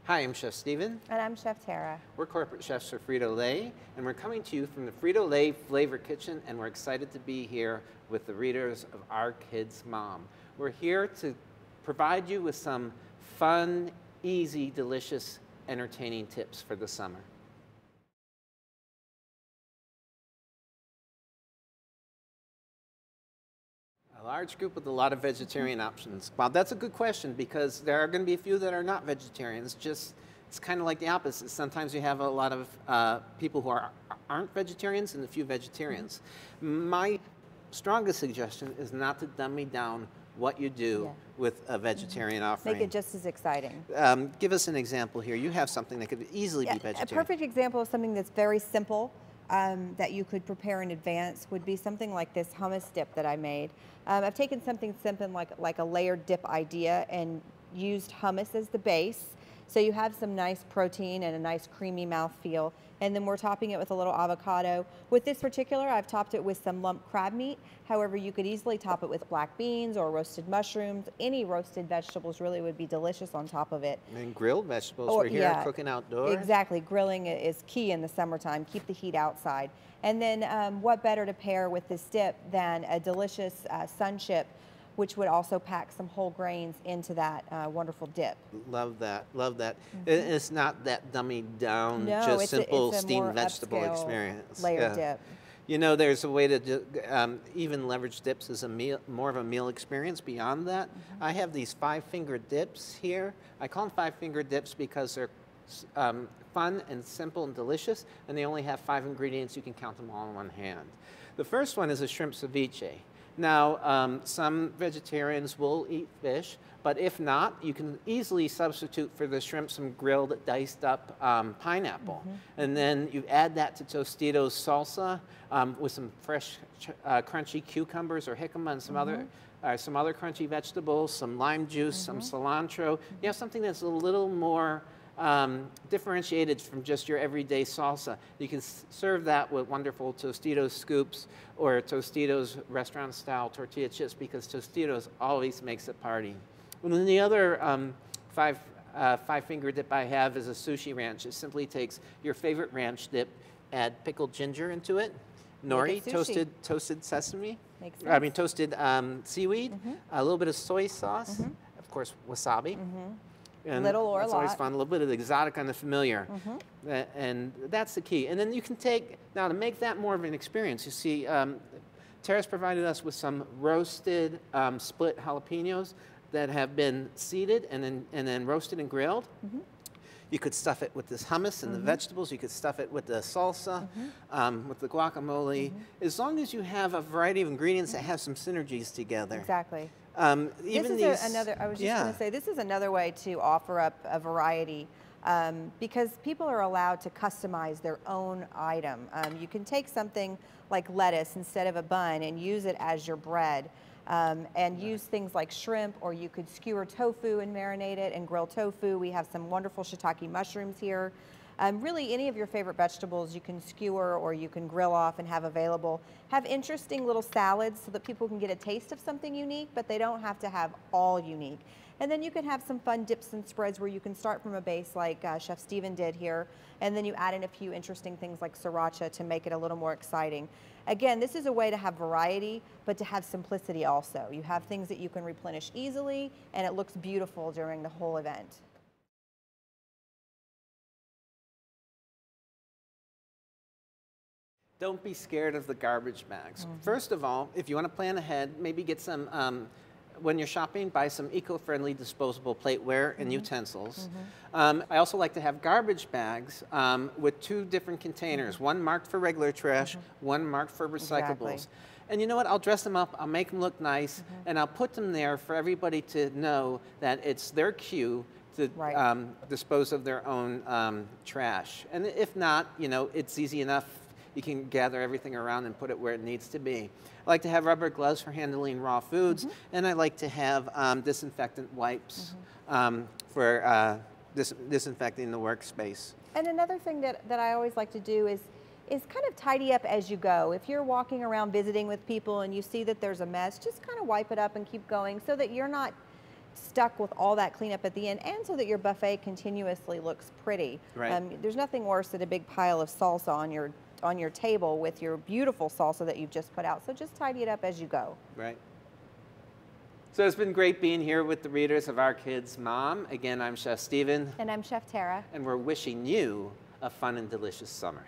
Hi, I'm Chef Steven. And I'm Chef Tara. We're corporate chefs for Frito-Lay, and we're coming to you from the Frito-Lay Flavor Kitchen, and we're excited to be here with the readers of Our Kids Mom. We're here to provide you with some fun, easy, delicious, entertaining tips for the summer. A large group with a lot of vegetarian options. Well, that's a good question because there are going to be a few that are not vegetarians. It's kind of like the opposite. Sometimes you have a lot of people who aren't vegetarians and a few vegetarians. My strongest suggestion is not to dummy down what you do with a vegetarian offering. Make it just as exciting. Give us an example here. You have something that could easily be vegetarian. A perfect example of something that's very simple that you could prepare in advance would be something like this hummus dip that I made. I've taken something simple like a layered dip idea and used hummus as the base. So you have some nice protein and a nice creamy mouthfeel. And then we're topping it with a little avocado. With this particular, I've topped it with some lump crab meat. However, you could easily top it with black beans or roasted mushrooms. Any roasted vegetables really would be delicious on top of it. And grilled vegetables. We're here cooking outdoors. Exactly. Grilling is key in the summertime. Keep the heat outside. And then what better to pair with this dip than a delicious sun chip, which would also pack some whole grains into that wonderful dip. Love that, love that. It's not that dummied down, just simple steamed vegetable experience. Layered dip. You know, there's a way to even leverage dips as more of a meal experience beyond that. I have these 5-finger dips here. I call them 5-finger dips because they're fun and simple and delicious, and they only have 5 ingredients. You can count them all in one hand. The first one is a shrimp ceviche. Now, some vegetarians will eat fish, but if not, you can easily substitute for the shrimp some grilled, diced up pineapple. And then you add that to Tostitos salsa with some fresh, crunchy cucumbers or jicama and some other crunchy vegetables, some lime juice, some cilantro. You have something that's a little more differentiated from just your everyday salsa. You can serve that with wonderful Tostitos scoops or Tostitos restaurant-style tortilla chips because Tostitos always makes it party. And then the other 5-finger dip I have is a sushi ranch. It simply takes your favorite ranch dip, add pickled ginger into it, nori, toasted sesame, toasted seaweed, a little bit of soy sauce, of course wasabi. And little or a lot. That's always fun. A little bit of the exotic and the familiar. And that's the key. And then you can take, now to make that more of an experience, you see, Tara's provided us with some roasted split jalapenos that have been seeded and then roasted and grilled. You could stuff it with this hummus and the vegetables. You could stuff it with the salsa, with the guacamole. As long as you have a variety of ingredients that have some synergies together. Exactly. Even this is another, I was just going to say, this is another way to offer up a variety because people are allowed to customize their own item. You can take something like lettuce instead of a bun and use it as your bread and use things like shrimp, or you could skewer tofu and marinate it and grill tofu. We have some wonderful shiitake mushrooms here. Really, any of your favorite vegetables you can skewer or you can grill off and have available. Have interesting little salads so that people can get a taste of something unique, but they don't have to have all unique. And then you can have some fun dips and spreads where you can start from a base like Chef Steven did here, and then you add in a few interesting things like sriracha to make it a little more exciting. Again, this is a way to have variety, but to have simplicity also. You have things that you can replenish easily, and it looks beautiful during the whole event. Don't be scared of the garbage bags. First of all, if you want to plan ahead, maybe get some, when you're shopping, buy some eco-friendly disposable plateware and utensils. I also like to have garbage bags with 2 different containers, one marked for regular trash, one marked for recyclables. And you know what, I'll dress them up, I'll make them look nice, and I'll put them there for everybody to know that it's their cue to dispose of their own trash. And if not, you know, it's easy enough. You can gather everything around and put it where it needs to be. I like to have rubber gloves for handling raw foods, and I like to have disinfectant wipes for disinfecting the workspace. And another thing that I always like to do is kind of tidy up as you go. If you're walking around visiting with people and you see that there's a mess, just kind of wipe it up and keep going so that you're not stuck with all that cleanup at the end, and so that your buffet continuously looks pretty. Right. There's nothing worse than a big pile of salsa on your table with your beautiful salsa that you've just put out. So just tidy it up as you go. Right. So it's been great being here with the readers of Our Kids Mom. Again, I'm Chef Steven. And I'm Chef Tara. And we're wishing you a fun and delicious summer.